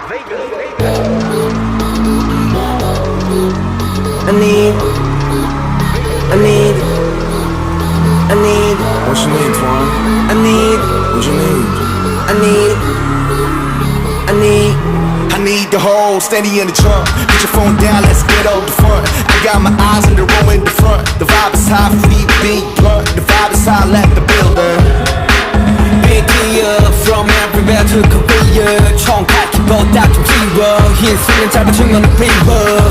What you need, Twan? What you need? I need the whole steady in the trunk. Put your phone down, let's get over the front. I got my eyes on the row in the front. The vibe is high, free, big blunt. The vibe is high, let the builder. Big deal from everywhere to Korea. 총칼 키보다 좀 길어. 흰 수는 짧은 중간의 비버.